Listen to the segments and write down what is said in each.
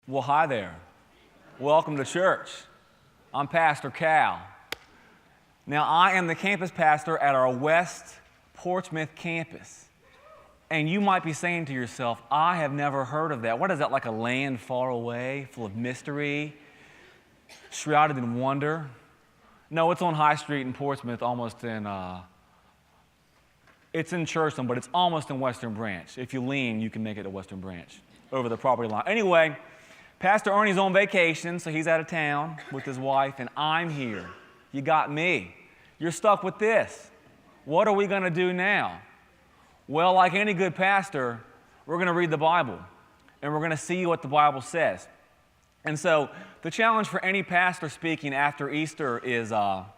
Well, hi there. Welcome to church. I'm Pastor Cal. Now, I am the campus pastor at our West Portsmouth campus. And you might be saying to yourself, I have never heard of that. What is that, like a land far away, full of mystery, shrouded in wonder? No, it's on High Street in Portsmouth, almost in, it's in Churchland, but it's almost in Western Branch. If you lean, you can make it to Western Branch, over the property line. Anyway, Pastor Ernie's on vacation, so he's out of town with his wife, and I'm here. You got me. You're stuck with this. What are we going to do now? Well, like any good pastor, we're going to read the Bible, and we're going to see what the Bible says. And so the challenge for any pastor speaking after Easter is, and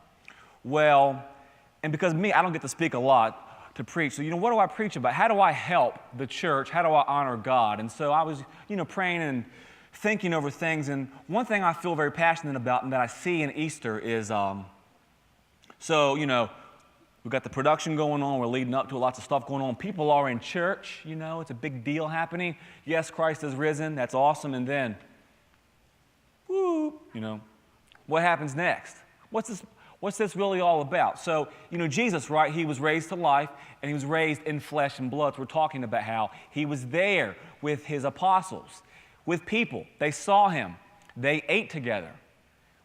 because me, I don't get to speak a lot to preach. So, what do I preach about? How do I help the church? How do I honor God? And so I was, praying and thinking over things. And one thing I feel very passionate about and that I see in Easter is, we've got the production going on. We're leading up to lots of stuff going on. People are in church. It's a big deal happening. Yes, Christ is risen. That's awesome. And then, what happens next? What's this really all about? So, Jesus, right, he was raised to life, and he was raised in flesh and blood. So we're talking about how he was there with his apostles, with people. They saw him. They ate together.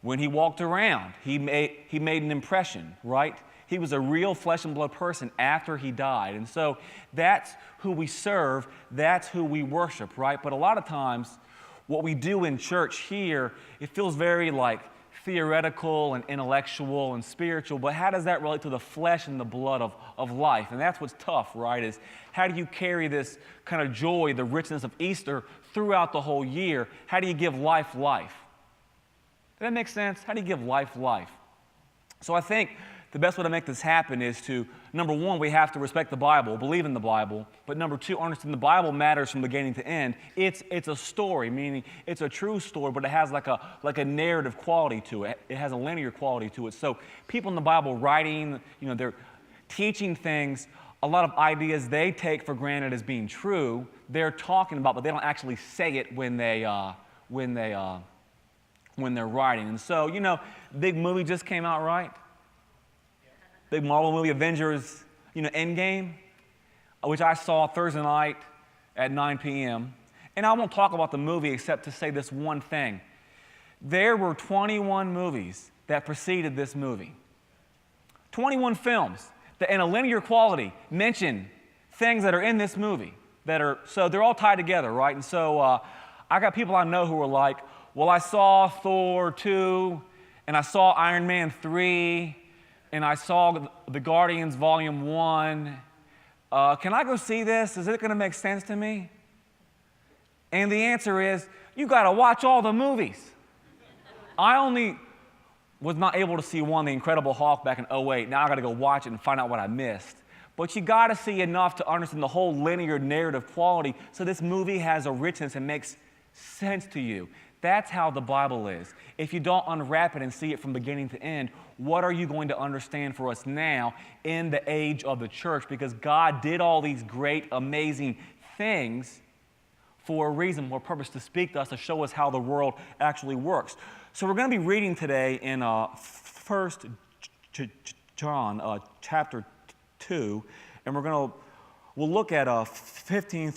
When he walked around, he made an impression, right? He was a real flesh and blood person after he died. And so that's who we serve. That's who we worship, right? But a lot of times, what we do in church here, it feels very like theoretical and intellectual and spiritual, but how does that relate to the flesh and the blood of life? And that's what's tough, right, is how do you carry this kind of joy, the richness of Easter throughout the whole year? How do you give life life? Does that make sense? How do you give life life? So I think the best way to make this happen is to, number one, we have to respect the Bible, believe in the Bible, but number two, understand the Bible matters from beginning to end. It's a story, meaning it's a true story, but it has like a narrative quality to it. It has a linear quality to it. So people in the Bible writing, they're teaching things, a lot of ideas they take for granted as being true, they're talking about, but they don't actually say it when they're writing. And so, big movie just came out, right? Big Marvel movie, Avengers, Endgame, which I saw Thursday night at 9 p.m. And I won't talk about the movie except to say this one thing. There were 21 movies that preceded this movie. 21 films that in a linear quality mention things that are in this movie so they're all tied together, right? And so I got people I know who are like, well, I saw Thor 2, and I saw Iron Man 3, and I saw The Guardians Volume 1. Can I go see this? Is it going to make sense to me? And the answer is, you got to watch all the movies. I only was not able to see one, The Incredible Hulk, back in 2008. Now I got to go watch it and find out what I missed. But you got to see enough to understand the whole linear narrative quality so this movie has a richness and makes sense to you. That's how the Bible is. If you don't unwrap it and see it from beginning to end, what are you going to understand for us now in the age of the church? Because God did all these great, amazing things for a reason, for a purpose, to speak to us, to show us how the world actually works. So we're going to be reading today in 1 John chapter 2, and we'll look at 15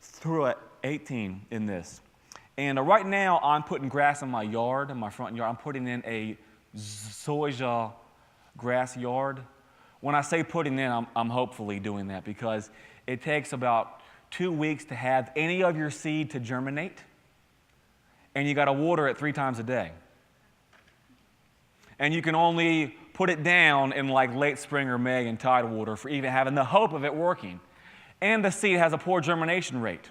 through 18 in this. And right now, I'm putting grass in my yard, in my front yard. I'm putting in a zoysia grass yard. When I say putting in, I'm hopefully doing that because it takes about 2 weeks to have any of your seed to germinate, and you got to water it 3 times a day. And you can only put it down in like late spring or May in tide water for even having the hope of it working. And the seed has a poor germination rate.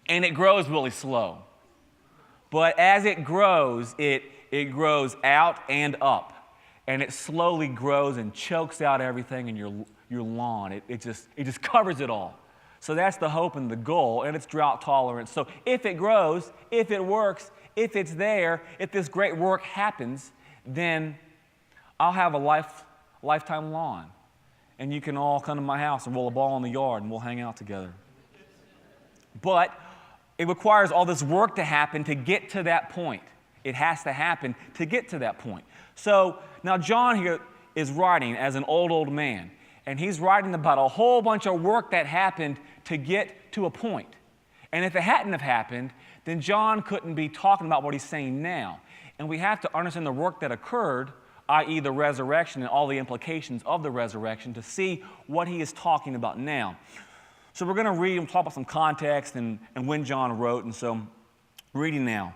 And it grows really slow. But as it grows, it grows out and up. And it slowly grows and chokes out everything in your lawn. It just covers it all. So that's the hope and the goal, and it's drought tolerant. So if it grows, if it works, if it's there, if this great work happens, then I'll have a lifetime lawn. And you can all come to my house and roll a ball in the yard, and we'll hang out together. But It requires all this work to happen to get to that point. It has to happen to get to that point. So now John here is writing as an old man, and he's writing about a whole bunch of work that happened to get to a point. And if it hadn't have happened, then John couldn't be talking about what he's saying now. And we have to understand the work that occurred, i.e. the resurrection and all the implications of the resurrection, to see what he is talking about now. So we're going to read and talk about some context and when John wrote. And so, reading now.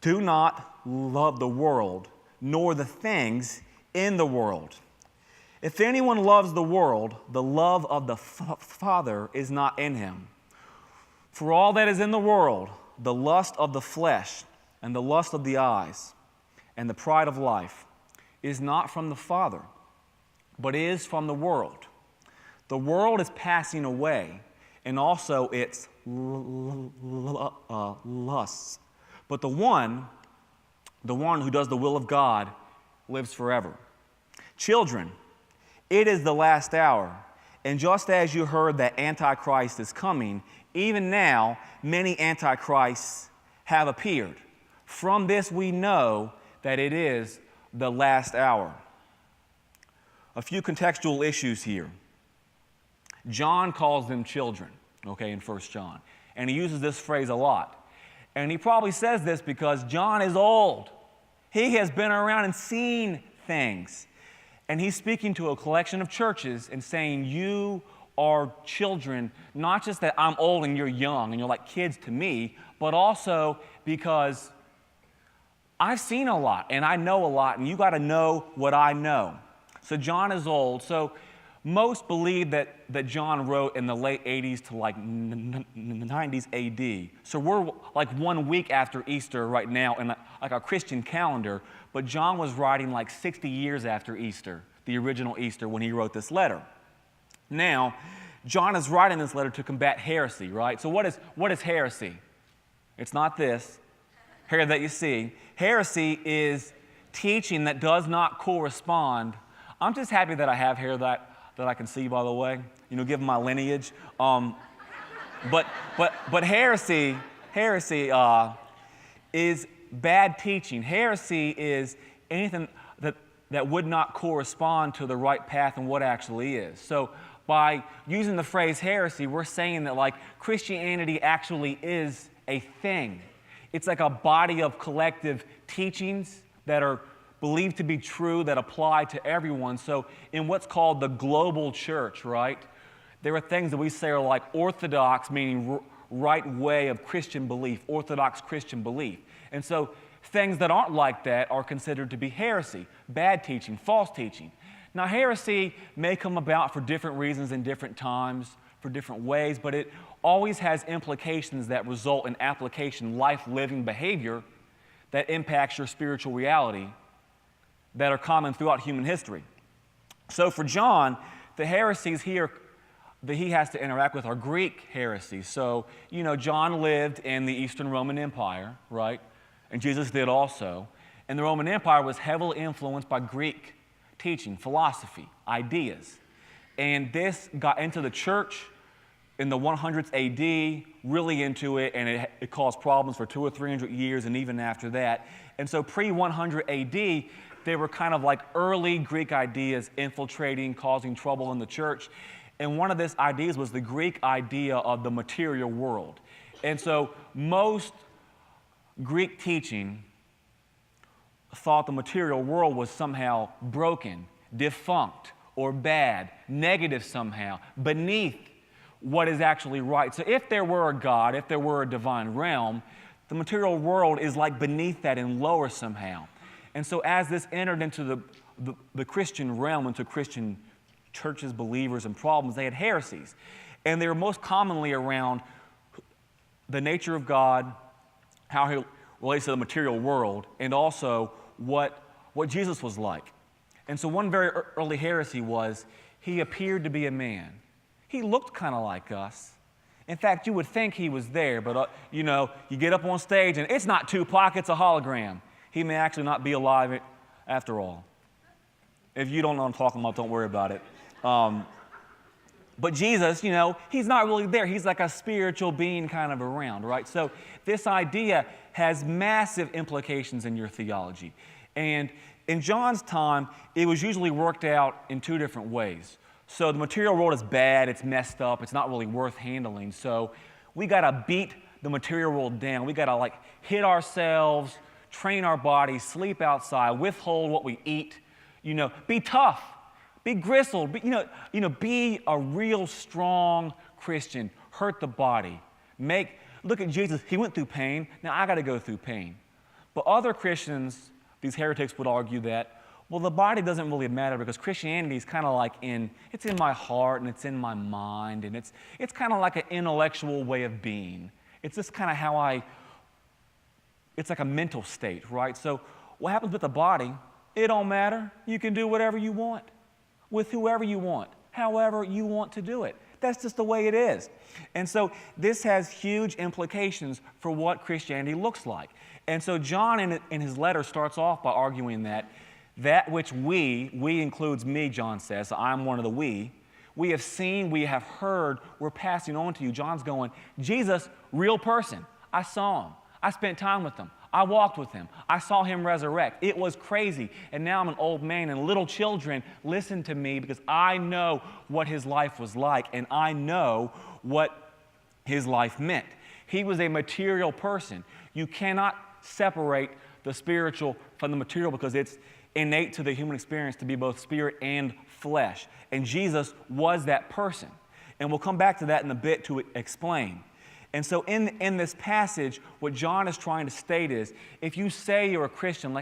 Do not love the world, nor the things in the world. If anyone loves the world, the love of the Father is not in him. For all that is in the world, the lust of the flesh and the lust of the eyes and the pride of life, is not from the Father, but is from the world. The world is passing away, and also its lusts. But the one who does the will of God lives forever. Children, it is the last hour, and just as you heard that Antichrist is coming, even now many Antichrists have appeared. From this we know that it is the last hour. A few contextual issues here. John calls them children, okay, in 1 John. And he uses this phrase a lot. And he probably says this because John is old. He has been around and seen things. And he's speaking to a collection of churches and saying, you are children, not just that I'm old and you're young and you're like kids to me, but also because I've seen a lot and I know a lot, and you got to know what I know. So John is old. So most believe that John wrote in the late 80s to like 90s AD. So we're like 1 week after Easter right now in like our Christian calendar, but John was writing like 60 years after Easter, the original Easter, when he wrote this letter. Now, John is writing this letter to combat heresy, right? So what is heresy? It's not this hair that you see. Heresy is teaching that does not correspond. I'm just happy that I have hair that I can see, by the way, given my lineage. But heresy is bad teaching. Heresy is anything that would not correspond to the right path and what actually is. So by using the phrase heresy, we're saying that like Christianity actually is a thing. It's like a body of collective teachings that are believed to be true, that apply to everyone. So in what's called the global church, right, there are things that we say are like orthodox, meaning right way of Christian belief, orthodox Christian belief. And so things that aren't like that are considered to be heresy, bad teaching, false teaching. Now heresy may come about for different reasons in different times, for different ways, but it always has implications that result in application, life-living behavior that impacts your spiritual reality, that are common throughout human history. So for John, the heresies here that he has to interact with are Greek heresies. So, John lived in the Eastern Roman Empire, right? And Jesus did also. And the Roman Empire was heavily influenced by Greek teaching, philosophy, ideas. And this got into the church in the 100s AD, really into it, and it caused problems for 200 or 300 years and even after that. And so pre-100 AD, they were kind of like early Greek ideas infiltrating, causing trouble in the church. And one of these ideas was the Greek idea of the material world. And so most Greek teaching thought the material world was somehow broken, defunct, or bad, negative somehow, beneath what is actually right. So if there were a God, if there were a divine realm, the material world is like beneath that and lower somehow. And so as this entered into the Christian realm, into Christian churches, believers, and problems, they had heresies. And they were most commonly around the nature of God, how he relates to the material world, and also what Jesus was like. And so one very early heresy was he appeared to be a man. He looked kind of like us. In fact, you would think he was there, but you get up on stage and it's not Tupac, it's a hologram. He may actually not be alive after all. If you don't know what I'm talking about, don't worry about it. But Jesus, he's not really there. He's like a spiritual being kind of around, right? So this idea has massive implications in your theology. And in John's time, it was usually worked out in two different ways. So the material world is bad, it's messed up, it's not really worth handling. So we got to beat the material world down. We got to hit ourselves, train our bodies, sleep outside, withhold what we eat, be tough. Be gristled, be a real strong Christian. Hurt the body. Look at Jesus. He went through pain. Now I got to go through pain. But other Christians, these heretics would argue that, well, the body doesn't really matter because Christianity is kind of it's in my heart and it's in my mind and it's kind of like an intellectual way of being. It's just kind of it's like a mental state, right? So what happens with the body, it don't matter. You can do whatever you want, with whoever you want, however you want to do it. That's just the way it is. And so this has huge implications for what Christianity looks like. And so John in his letter starts off by arguing that which we includes me, John says, so I'm one of the we have seen, we have heard, we're passing on to you. John's going, Jesus, real person. I saw him. I spent time with him. I walked with him. I saw him resurrect. It was crazy. And now I'm an old man, and little children listen to me because I know what his life was like, and I know what his life meant. He was a material person. You cannot separate the spiritual from the material because it's innate to the human experience to be both spirit and flesh. And Jesus was that person. And we'll come back to that in a bit to explain. And so in this passage, what John is trying to state is, if you say you're a Christian,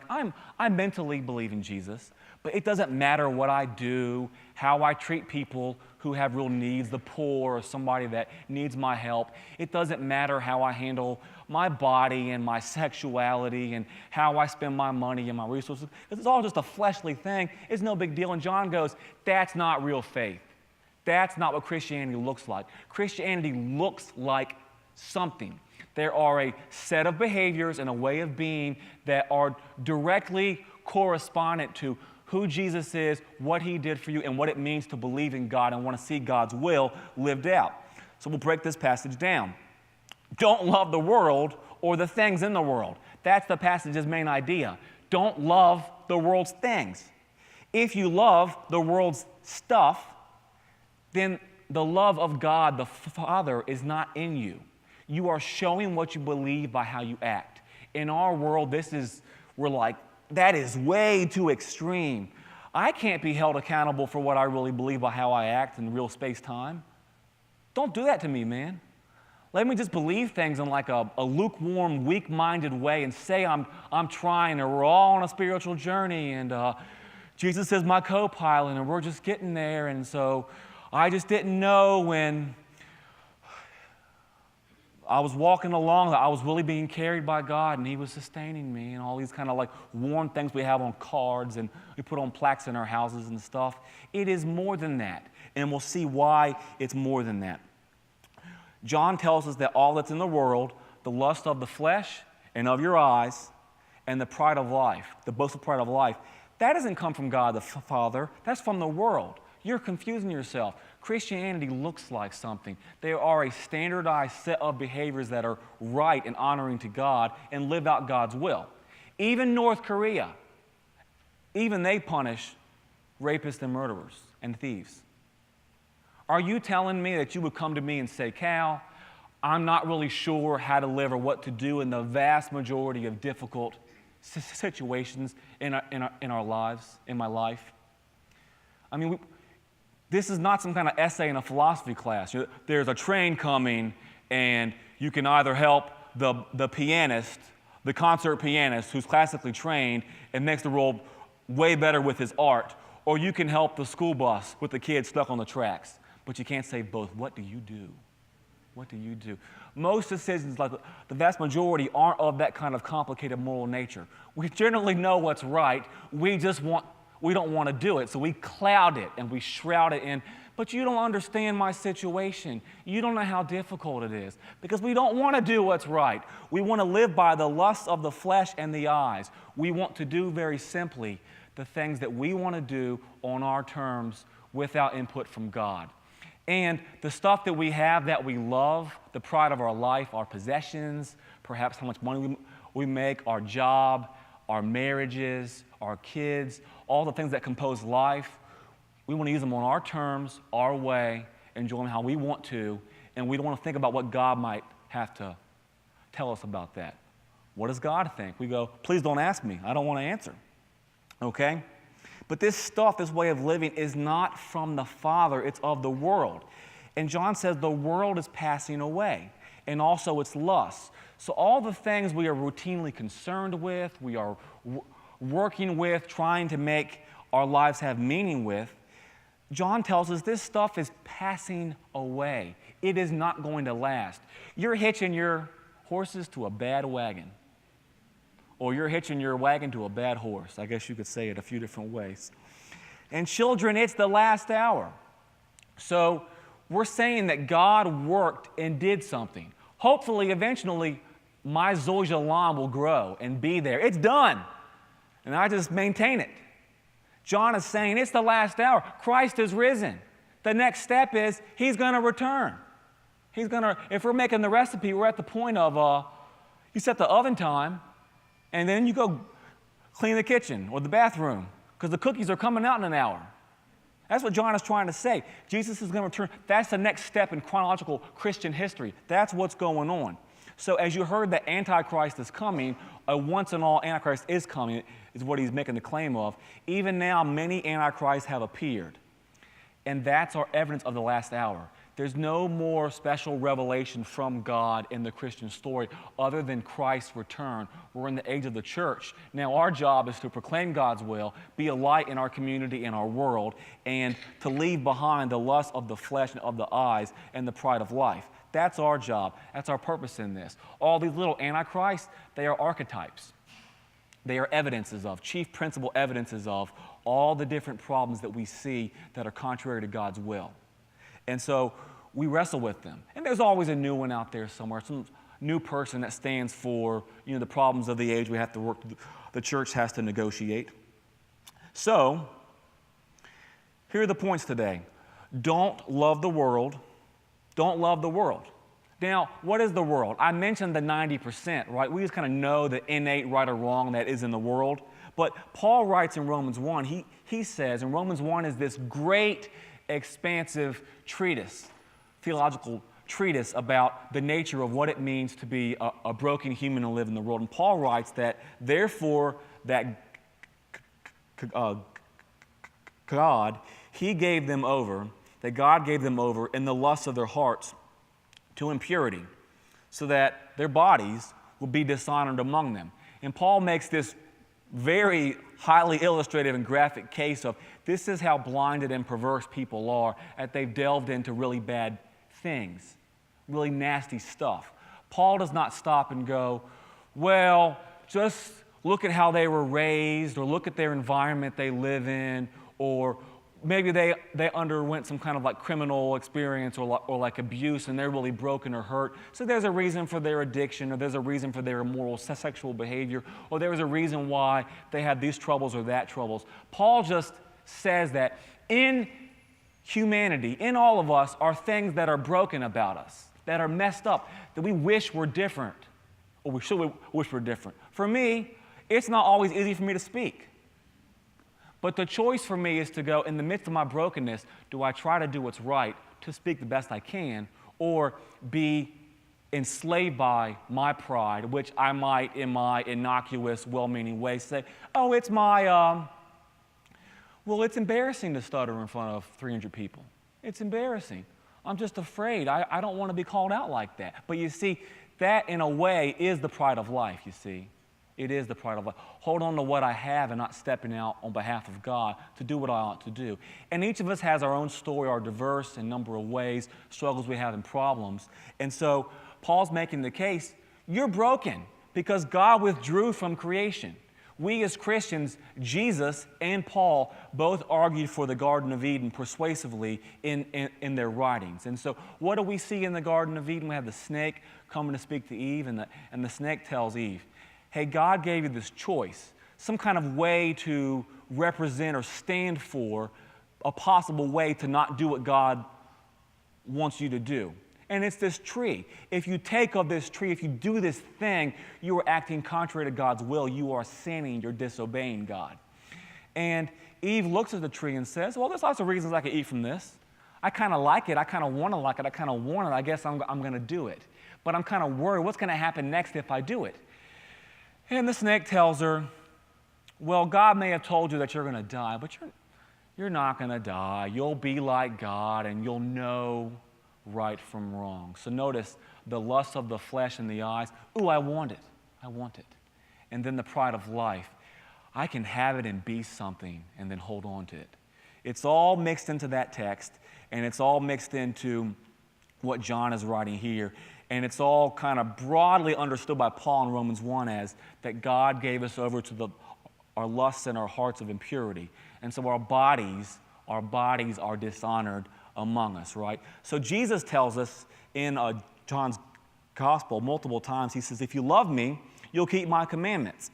I mentally believe in Jesus, but it doesn't matter what I do, how I treat people who have real needs, the poor or somebody that needs my help. It doesn't matter how I handle my body and my sexuality and how I spend my money and my resources. It's all just a fleshly thing. It's no big deal. And John goes, that's not real faith. That's not what Christianity looks like. Christianity looks like something. There are a set of behaviors and a way of being that are directly correspondent to who Jesus is, what he did for you, and what it means to believe in God and want to see God's will lived out. So we'll break this passage down. Don't love the world or the things in the world. That's the passage's main idea. Don't love the world's things. If you love the world's stuff, then the love of God the Father is not in you. You are showing what you believe by how you act. In our world, we're like, that is way too extreme. I can't be held accountable for what I really believe by how I act in real space-time. Don't do that to me, man. Let me just believe things in a lukewarm, weak-minded way and say I'm trying, or we're all on a spiritual journey, and Jesus is my co-pilot, and we're just getting there, and so I just didn't know when I was walking along that I was really being carried by God and he was sustaining me, and all these kind of warm things we have on cards and we put on plaques in our houses and stuff. It is more than that, and we'll see why it's more than that. John tells us that all that's in the world, the lust of the flesh and of your eyes and the pride of life, the boastful pride of life, that doesn't come from God the Father. That's from the world. You're confusing yourself. Christianity looks like something. There are a standardized set of behaviors that are right and honoring to God and live out God's will. Even North Korea, even they punish rapists and murderers and thieves. Are you telling me that you would come to me and say, Cal, I'm not really sure how to live or what to do in the vast majority of difficult situations in our lives, in my life? I mean, this is not some kind of essay in a philosophy class. There's a train coming, and you can either help the pianist, the concert pianist who's classically trained and makes the world way better with his art, or you can help the school bus with the kids stuck on the tracks. But you can't say both. What do you do? What do you do? Most decisions, the vast majority, aren't of that kind of complicated moral nature. We generally know what's right. We don't want to do it, so we cloud it and we shroud it in. But you don't understand my situation. You don't know how difficult it is, because we don't want to do what's right. We want to live by the lusts of the flesh and the eyes. We want to do very simply the things that we want to do on our terms without input from God. And the stuff that we have that we love, the pride of our life, our possessions, perhaps how much money we make, our job, our marriages, our kids, all the things that compose life, we want to use them on our terms, our way, enjoy them how we want to, and we don't want to think about what God might have to tell us about that. What does God think? We go, please don't ask me. I don't want to answer. Okay? But this stuff, this way of living, is not from the Father. It's of the world. And John says the world is passing away, and also its lusts. So all the things we are routinely concerned with, we are working with, trying to make our lives have meaning with, John tells us this stuff is passing away. It is not going to last. You're hitching your horses to a bad wagon. Or you're hitching your wagon to a bad horse. I guess you could say it a few different ways. And children, it's the last hour. So we're saying that God worked and did something. Hopefully, eventually, my Zoja lawn will grow and be there. It's done. And I just maintain it. John is saying it's the last hour. Christ is risen. The next step is he's going to return. If we're making the recipe, we're at the point of you set the oven time, and then you go clean the kitchen or the bathroom because the cookies are coming out in an hour. That's what John is trying to say. Jesus is going to return. That's the next step in chronological Christian history. That's what's going on. So as you heard that Antichrist is coming, a once-and-all Antichrist is coming, is what he's making the claim of. Even now, many Antichrists have appeared. And that's our evidence of the last hour. There's no more special revelation from God in the Christian story other than Christ's return. We're in the age of the church. Now our job is to proclaim God's will, be a light in our community and our world, and to leave behind the lust of the flesh and of the eyes and the pride of life. That's our job. That's our purpose in this. All these little antichrists, they are archetypes. They are evidences of, chief principal evidences of all the different problems that we see that are contrary to God's will. And so we wrestle with them. And there's always a new one out there somewhere, some new person that stands for, the problems of the age we have to work, the church has to negotiate. So, here are the points today. Don't love the world. Don't love the world. Now, what is the world? I mentioned the 90%, right? We just kind of know the innate right or wrong that is in the world. But Paul writes in Romans 1, he says, and Romans 1 is this great, expansive treatise, theological treatise about the nature of what it means to be a broken human and live in the world. And Paul writes that, therefore, that God gave them over in the lusts of their hearts to impurity, so that their bodies will be dishonored among them. And Paul makes this very highly illustrative and graphic case of this is how blinded and perverse people are, that they've delved into really bad things, really nasty stuff. Paul does not stop and go, well, just look at how they were raised, or look at their environment they live in, or maybe they underwent some kind of like criminal experience or like abuse and they're really broken or hurt. So there's a reason for their addiction, or there's a reason for their immoral sexual behavior, or there's a reason why they had these troubles or that troubles. Paul just says that in humanity, in all of us, are things that are broken about us, that are messed up, that we wish were different, or we should wish were different. For me, it's not always easy for me to speak. But the choice for me is to go, in the midst of my brokenness, do I try to do what's right, to speak the best I can, or be enslaved by my pride, which I might, in my innocuous, well-meaning way, say, oh, it's it's embarrassing to stutter in front of 300 people. It's embarrassing. I'm just afraid. I don't want to be called out like that. But you see, that in a way is the pride of life, you see. It is the pride of life. Hold on to what I have and not stepping out on behalf of God to do what I ought to do. And each of us has our own story, our diverse and number of ways, struggles we have and problems. And so Paul's making the case, you're broken because God withdrew from creation. We as Christians, Jesus and Paul, both argued for the Garden of Eden persuasively in their writings. And so what do we see in the Garden of Eden? We have the snake coming to speak to Eve, and the snake tells Eve, hey, God gave you this choice, some kind of way to represent or stand for a possible way to not do what God wants you to do. And it's this tree. If you take of this tree, if you do this thing, you are acting contrary to God's will. You are sinning. You're disobeying God. And Eve looks at the tree and says, well, there's lots of reasons I could eat from this. I kind of like it. I kind of want to like it. I kind of want it. I guess I'm going to do it. But I'm kind of worried what's going to happen next if I do it. And the snake tells her, well, God may have told you that you're going to die, but you're not going to die. You'll be like God, and you'll know right from wrong. So notice the lust of the flesh and the eyes. Ooh, I want it. I want it. And then the pride of life. I can have it and be something and then hold on to it. It's all mixed into that text, and it's all mixed into what John is writing here. And it's all kind of broadly understood by Paul in Romans 1 as that God gave us over to our lusts and our hearts of impurity. And so our bodies are dishonored among us, right? So Jesus tells us in John's gospel multiple times, he says, if you love me, you'll keep my commandments.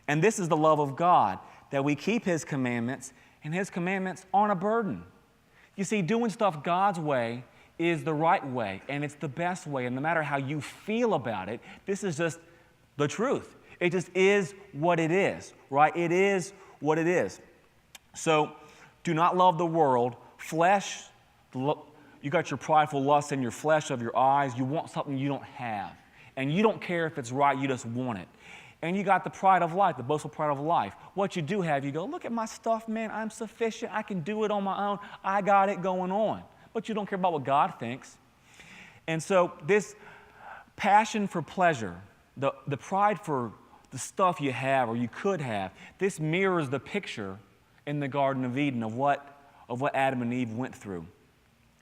And this is the love of God, that we keep his commandments, and his commandments aren't a burden. You see, doing stuff God's way is the right way, and it's the best way, and no matter how you feel about it, this is just the truth. It just is what it is, right? It is what it is. So do not love the world. Flesh, you got your prideful lust in your flesh of your eyes. You want something you don't have, and you don't care if it's right. You just want it. And you got the pride of life, the boastful pride of life. What you do have, you go, look at my stuff, man. I'm sufficient. I can do it on my own. I got it going on. But you don't care about what God thinks. And so this passion for pleasure, the pride for the stuff you have or you could have, this mirrors the picture in the Garden of Eden of what Adam and Eve went through.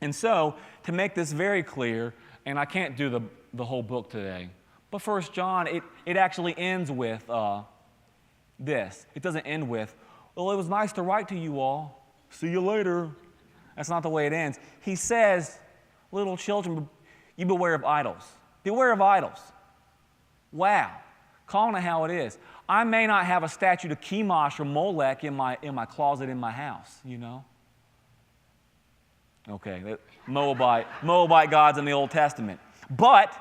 And so, to make this very clear, and I can't do the whole book today, but 1 John, it actually ends with this. It doesn't end with, well, it was nice to write to you all. See you later. That's not the way it ends. He says, little children, you beware of idols. Beware of idols. Wow. Calling it how it is. I may not have a statue of Chemosh or Molech in my closet in my house, you know. Okay, Moabite gods in the Old Testament. But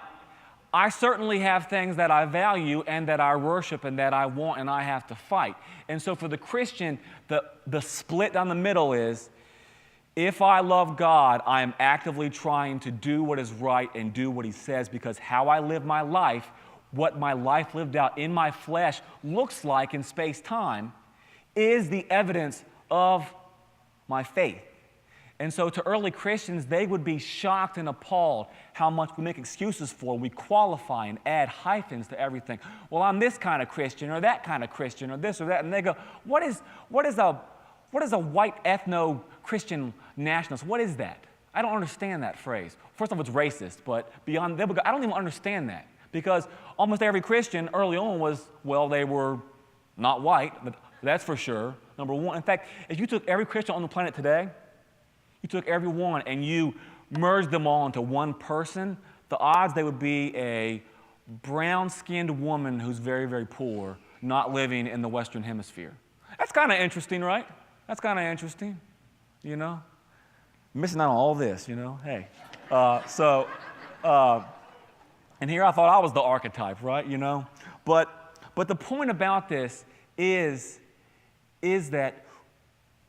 I certainly have things that I value and that I worship and that I want and I have to fight. And so for the Christian, the split down the middle is, if I love God, I am actively trying to do what is right and do what he says, because how I live my life, what my life lived out in my flesh looks like in space-time, is the evidence of my faith. And so to early Christians, they would be shocked and appalled how much we make excuses for. We qualify and add hyphens to everything. Well, I'm this kind of Christian or that kind of Christian or this or that. And they go, what is a white ethno-Christian nationalist? What is that? I don't understand that phrase. First off, it's racist, but beyond that, I don't even understand that. Because almost every Christian early on was, well, they were not white, but that's for sure, number one. In fact, if you took every Christian on the planet today, you took every one and you merged them all into one person, the odds they would be a brown-skinned woman who's very, very poor, not living in the Western Hemisphere. That's kind of interesting, right? That's kind of interesting, you know? Missing out on all this, you know? Hey. And here I thought I was the archetype, right, you know? But the point about this is that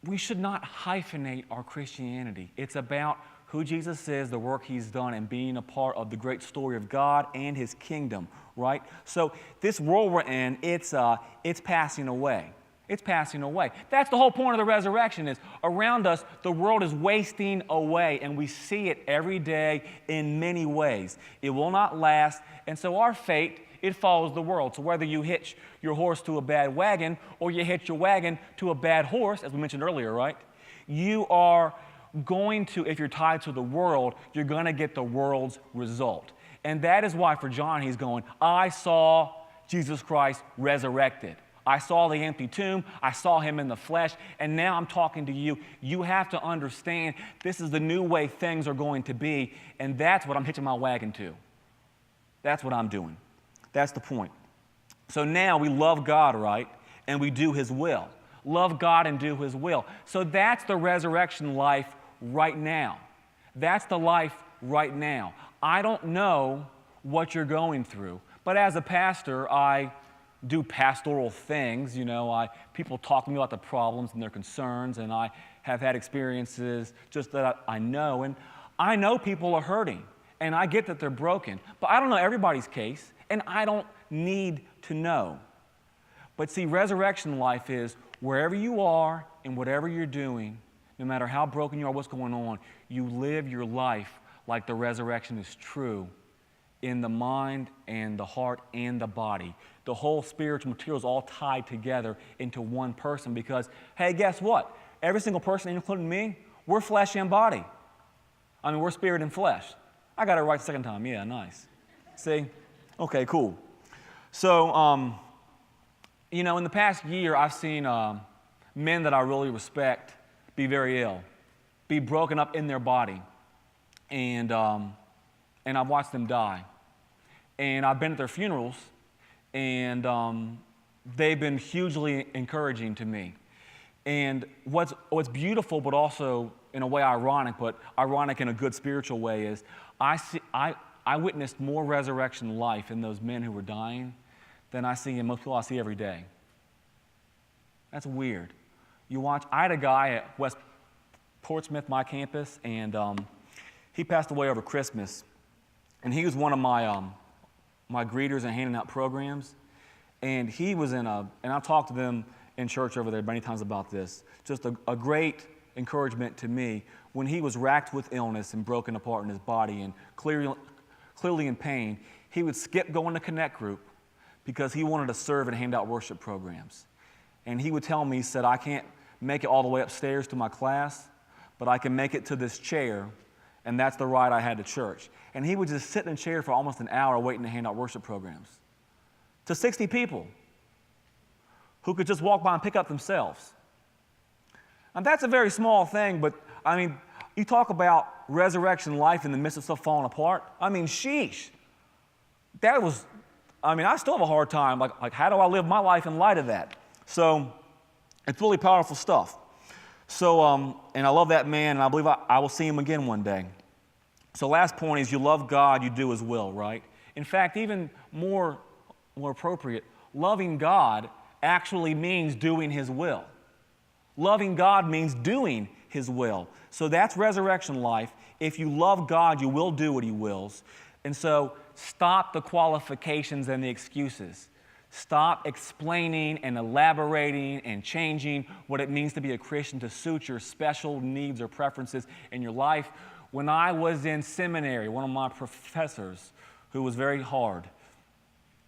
we should not hyphenate our Christianity. It's about who Jesus is, the work he's done, and being a part of the great story of God and his kingdom, right? So this world we're in, it's passing away. It's passing away. That's the whole point of the resurrection is around us, the world is wasting away, and we see it every day in many ways. It will not last, and so our fate, it follows the world. So whether you hitch your horse to a bad wagon or you hitch your wagon to a bad horse, as we mentioned earlier, right? You are going to, if you're tied to the world, you're going to get the world's result. And that is why for John he's going, I saw Jesus Christ resurrected. I saw the empty tomb. I saw him in the flesh. And now I'm talking to you. You have to understand this is the new way things are going to be. And that's what I'm hitching my wagon to. That's what I'm doing. That's the point. So now we love God, right? And we do his will. Love God and do his will. So that's the resurrection life right now. That's the life right now. I don't know what you're going through, but as a pastor, I do pastoral things. People talk to me about the problems and their concerns, and I have had experiences just that I know. And I know people are hurting, and I get that they're broken, but I don't know everybody's case, and I don't need to know. But see, resurrection life is wherever you are and whatever you're doing, no matter how broken you are, what's going on, you live your life like the resurrection is true in the mind and the heart and the body. The whole spiritual material is all tied together into one person because, hey, guess what? Every single person, including me, we're flesh and body. We're spirit and flesh. I got it right the second time. Yeah, nice. See? Okay, cool. So, in the past year, I've seen men that I really respect be very ill, be broken up in their body, and I've watched them die. And I've been at their funerals, and they've been hugely encouraging to me. And what's beautiful, but also in a way ironic, but ironic in a good spiritual way, is I witnessed more resurrection life in those men who were dying than I see in most people I see every day. That's weird. I had a guy at West Portsmouth, my campus, and he passed away over Christmas. And he was one of my greeters and handing out programs. And he was and I've talked to them in church over there many times about this, just a great encouragement to me when he was racked with illness and broken apart in his body and clearly in pain. He would skip going to Connect Group because he wanted to serve and hand out worship programs. And he would tell me, he said, I can't make it all the way upstairs to my class, but I can make it to this chair, and that's the ride I had to church. And he would just sit in a chair for almost an hour waiting to hand out worship programs to 60 people who could just walk by and pick up themselves. And that's a very small thing, but you talk about resurrection life in the midst of stuff falling apart. Sheesh. That was, I still have a hard time. Like how do I live my life in light of that? So it's really powerful stuff. So, and I love that man, and I believe I will see him again one day. So last point is you love God, you do His will, right? In fact, even more appropriate, loving God actually means doing His will. Loving God means doing His will. So that's resurrection life. If you love God, you will do what He wills. And so stop the qualifications and the excuses. Stop explaining and elaborating and changing what it means to be a Christian to suit your special needs or preferences in your life. When I was in seminary, one of my professors, who was very hard,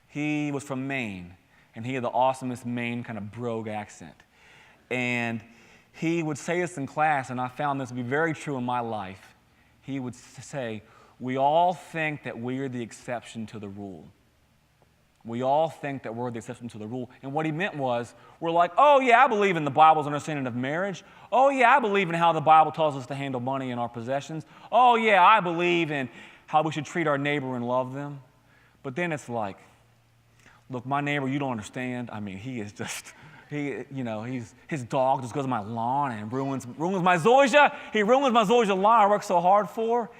he was from Maine, and he had the awesomest Maine kind of brogue accent. And he would say this in class, and I found this to be very true in my life. He would say, we all think that we are the exception to the rule. We all think that we're the exception to the rule. And what he meant was, we're like, oh yeah, I believe in the Bible's understanding of marriage. Oh yeah, I believe in how the Bible tells us to handle money and our possessions. Oh yeah, I believe in how we should treat our neighbor and love them. But then it's like, look, my neighbor, you don't understand. He is just, his dog just goes on my lawn and ruins my zoysia. He ruins my zoysia lawn I worked so hard for.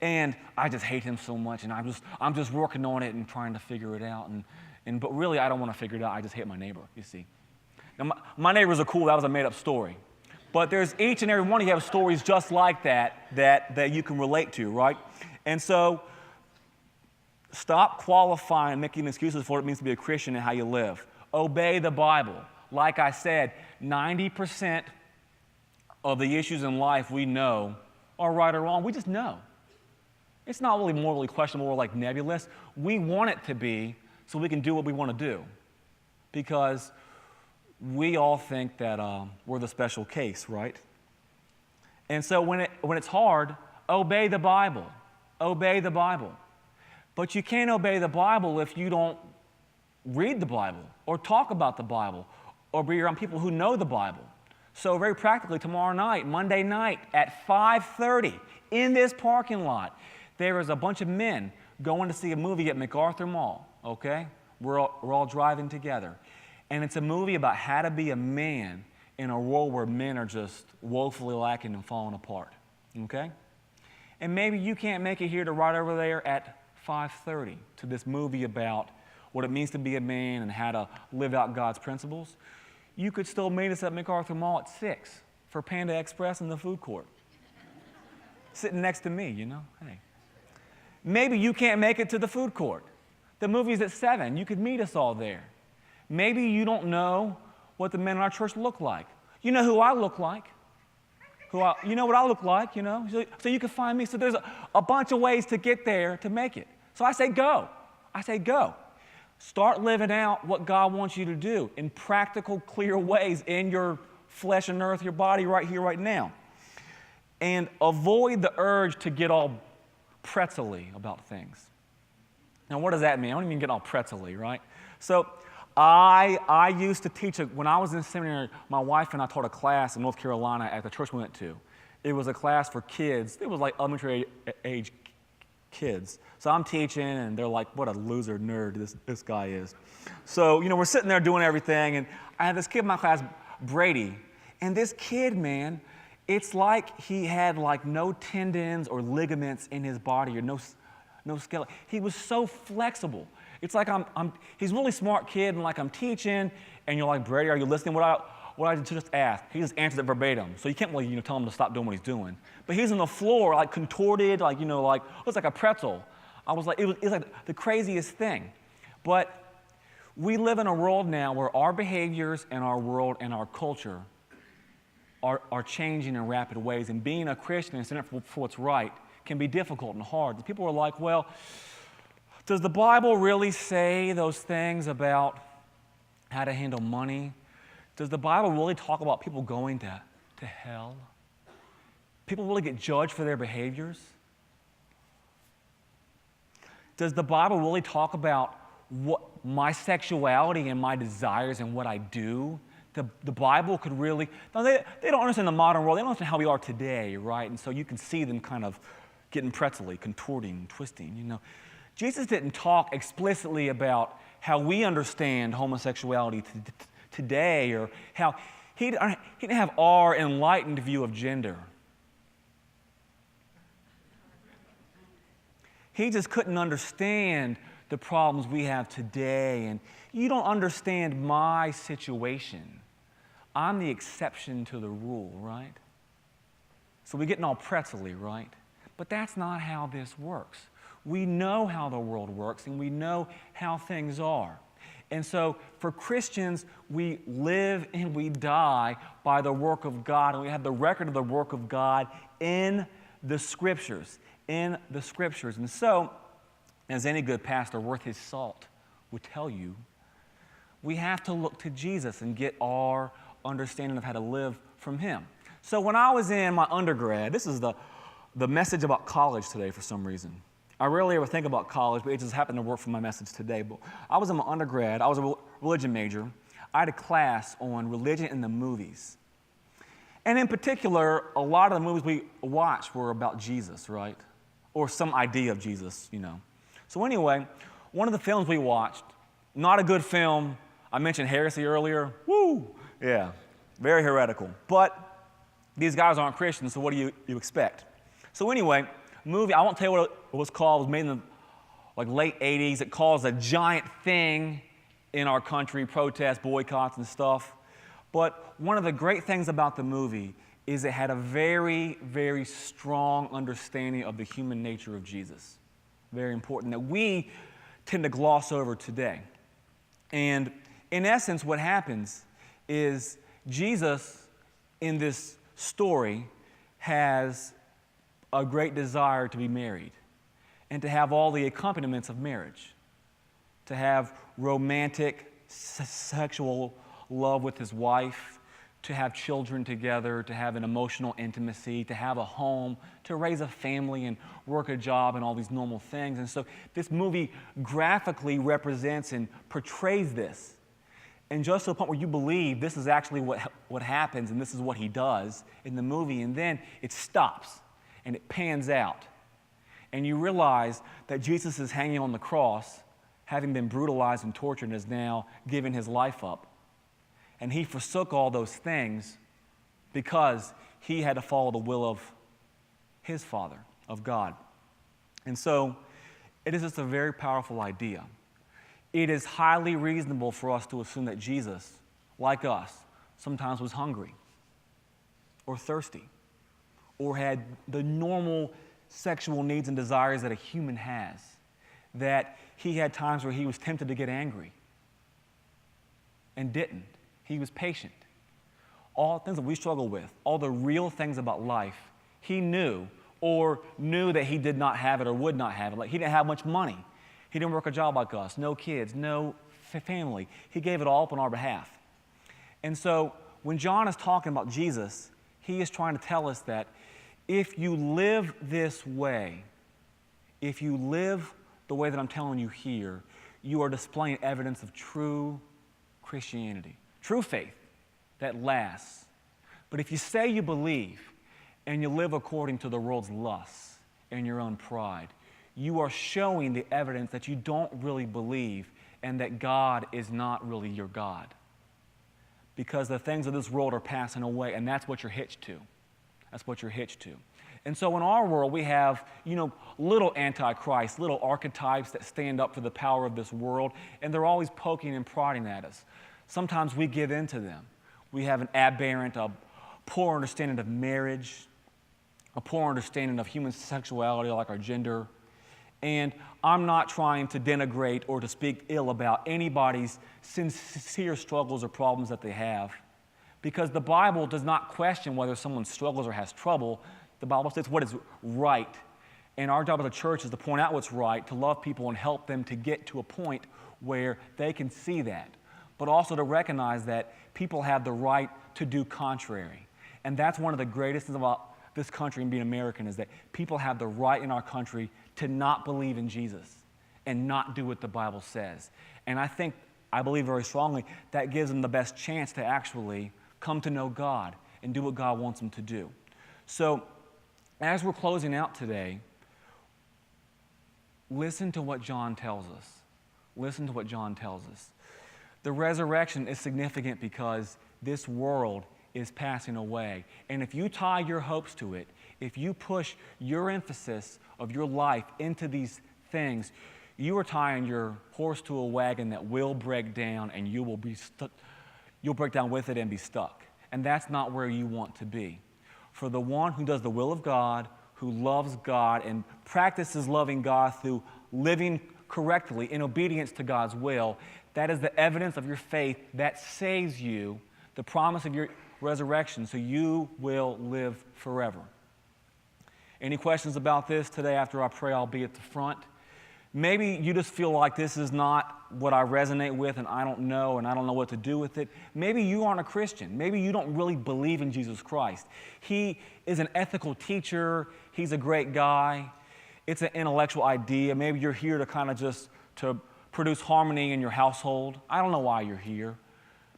And I just hate him so much, and I'm just working on it and trying to figure it out. But really, I don't want to figure it out. I just hate my neighbor, you see. Now, my neighbors are cool. That was a made-up story. But there's each and every one of you have stories just like that you can relate to, right? And so stop qualifying, making excuses for what it means to be a Christian and how you live. Obey the Bible. Like I said, 90% of the issues in life we know are right or wrong. We just know. It's not really morally questionable or like nebulous. We want it to be so we can do what we want to do. Because we all think that we're the special case, right? And so when it's hard, obey the Bible. Obey the Bible. But you can't obey the Bible if you don't read the Bible or talk about the Bible or be around people who know the Bible. So very practically, tomorrow night, Monday night at 5:30 in this parking lot, there is a bunch of men going to see a movie at MacArthur Mall, okay? We're all driving together. And it's a movie about how to be a man in a world where men are just woefully lacking and falling apart, okay? And maybe you can't make it here to right over there at 5:30 to this movie about what it means to be a man and how to live out God's principles. You could still meet us at MacArthur Mall at 6 for Panda Express in the food court. Sitting next to me, hey. Maybe you can't make it to the food court. The movie's at 7. You could meet us all there. Maybe you don't know what the men in our church look like. You know who I look like. You know what I look like, So you can find me. So there's a bunch of ways to get there to make it. So I say go. Go. Start living out what God wants you to do in practical, clear ways in your flesh and earth, your body right here, right now. And avoid the urge to get all pretzel-y about things. Now, what does that mean? I don't even get all pretzel-y, right? So I used to teach, when I was in seminary, my wife and I taught a class in North Carolina at the church we went to. It was a class for kids. It was like elementary age kids. So I'm teaching, and they're like, what a loser nerd this guy is. So, we're sitting there doing everything, and I had this kid in my class, Brady, and this kid, man, it's like he had like no tendons or ligaments in his body or no skeleton. He was so flexible. It's like he's a really smart kid, and like I'm teaching, and you're like, Brady, are you listening? What I just asked? He just answered it verbatim. So you can't really, tell him to stop doing what he's doing. But he's on the floor, like contorted, like, looks like a pretzel. I was like, it was like the craziest thing. But we live in a world now where our behaviors and our world and our culture are changing in rapid ways. And being a Christian and standing up for what's right can be difficult and hard. People are like, well, does the Bible really say those things about how to handle money? Does the Bible really talk about people going to hell? People really get judged for their behaviors? Does the Bible really talk about what my sexuality and my desires and what I do? The Bible could really, no, they don't understand the modern world. They don't understand how we are today, right? And so you can see them kind of getting pretzel-y, contorting, twisting, Jesus didn't talk explicitly about how we understand homosexuality today, or how he didn't have our enlightened view of gender. He just couldn't understand the problems we have today. And you don't understand my situation. I'm the exception to the rule, right? So we're getting all pretzel-y, right? But that's not how this works. We know how the world works, and we know how things are. And so for Christians, we live and we die by the work of God, and we have the record of the work of God in the Scriptures. In the Scriptures. And so, as any good pastor worth his salt would tell you, we have to look to Jesus and get our understanding of how to live from Him. So when I was in my undergrad, this is the message about college today for some reason. I rarely ever think about college, but it just happened to work for my message today. But I was in my undergrad. I was a religion major. I had a class on religion in the movies. And in particular, a lot of the movies we watched were about Jesus, right? Or some idea of Jesus, So anyway, one of the films we watched, not a good film. I mentioned heresy earlier. Woo! Yeah, very heretical. But these guys aren't Christians, so what do you expect? So anyway, movie, I won't tell you what it was called. It was made in the late 80s. It caused a giant thing in our country, protests, boycotts, and stuff. But one of the great things about the movie is it had a very, very strong understanding of the human nature of Jesus. Very important, that we tend to gloss over today. And in essence, what happens is Jesus, in this story, has a great desire to be married and to have all the accompaniments of marriage, to have romantic, sexual love with his wife, to have children together, to have an emotional intimacy, to have a home, to raise a family and work a job and all these normal things. And so this movie graphically represents and portrays this. And just to the point where you believe this is actually what happens and this is what he does in the movie. And then it stops and it pans out. And you realize that Jesus is hanging on the cross, having been brutalized and tortured, and is now giving his life up. And he forsook all those things because he had to follow the will of his Father. of God. And so it is just a very powerful idea. It is highly reasonable for us to assume that Jesus, like us, sometimes was hungry or thirsty or had the normal sexual needs and desires that a human has, that he had times where he was tempted to get angry and didn't. He was patient. All things that we struggle with, all the real things about life, he knew, or knew that he did not have it or would not have it. Like he didn't have much money. He didn't work a job like us, no kids, no family. He gave it all up on our behalf. And so when John is talking about Jesus, he is trying to tell us that if you live this way, if you live the way that I'm telling you here, you are displaying evidence of true Christianity, true faith that lasts. But if you say you believe and you live according to the world's lusts and your own pride, you are showing the evidence that you don't really believe and that God is not really your God. Because the things of this world are passing away, and that's what you're hitched to. That's what you're hitched to. And so in our world, we have, little antichrists, little archetypes that stand up for the power of this world, and they're always poking and prodding at us. Sometimes we give in to them. We have an aberrant, a poor understanding of marriage, a poor understanding of human sexuality, like our gender. And I'm not trying to denigrate or to speak ill about anybody's sincere struggles or problems that they have, because the Bible does not question whether someone struggles or has trouble. The Bible says what is right. And our job as a church is to point out what's right, to love people and help them to get to a point where they can see that, but also to recognize that people have the right to do contrary. And that's one of the greatest things about this country and being American, is that people have the right in our country to not believe in Jesus and not do what the Bible says. And I believe very strongly that gives them the best chance to actually come to know God and do what God wants them to do. So as we're closing out today, listen to what John tells us. Listen to what John tells us. The resurrection is significant because this world is passing away. And if you tie your hopes to it, if you push your emphasis of your life into these things, you are tying your horse to a wagon that will break down, and you will be stuck. You'll break down with it and be stuck. And that's not where you want to be. For the one who does the will of God, who loves God and practices loving God through living correctly in obedience to God's will, that is the evidence of your faith that saves you, the promise of your resurrection, so you will live forever. Any questions about this today? After I pray, I'll be at the front. Maybe you just feel like this is not what I resonate with, and I don't know what to do with it. Maybe you aren't a Christian. Maybe you don't really believe in Jesus Christ. He is an ethical teacher. He's a great guy. It's an intellectual idea. Maybe you're here to kind of just to produce harmony in your household. I don't know why you're here,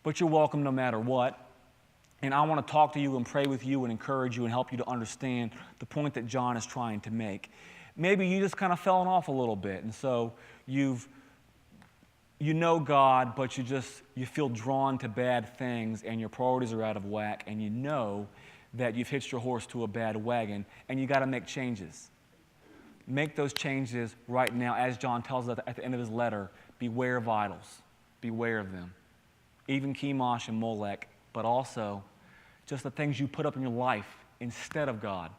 but you're welcome no matter what. And I want to talk to you and pray with you and encourage you and help you to understand the point that John is trying to make. Maybe you just kind of fallen off a little bit, and so you know God, but you feel drawn to bad things, and your priorities are out of whack, and you know that you've hitched your horse to a bad wagon, and you got to make changes. Make those changes right now. As John tells us at the end of his letter, beware of idols. Beware of them. Even Chemosh and Molech, but also just the things you put up in your life instead of God.